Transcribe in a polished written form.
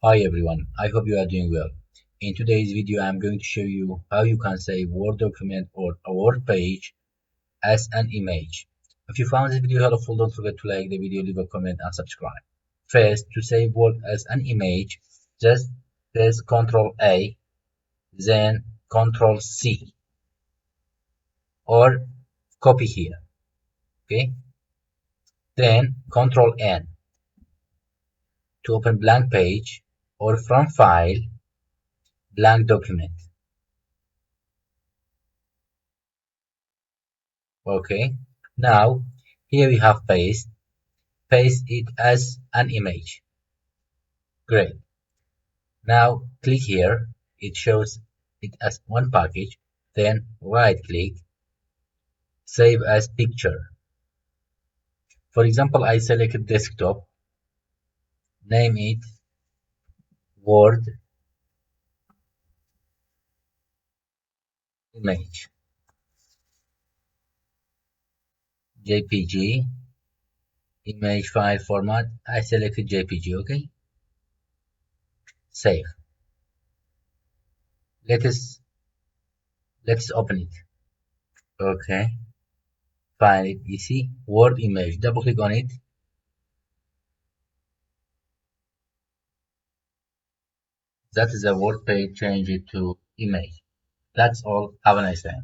Hi everyone, I hope you are doing well. In today's video, I'm going to show you how you can save Word document or a Word page as an image. If you found this video helpful, don't forget to like the video, leave a comment and subscribe. First, to save Word as an image, just press Ctrl A, then Ctrl C or copy here, okay? Then Ctrl N to open blank page or from file, blank document. Okay, now here we have paste it as an image. Great. Now click here, it shows it as one package, then right click, save as picture. For example, I select desktop, name it Word image, JPG, image file format, I selected JPG, okay? Save. Let's open it. Okay, find it, you see, Word image, double click on it. That is a Word page, change it to image. That's all. Have a nice day.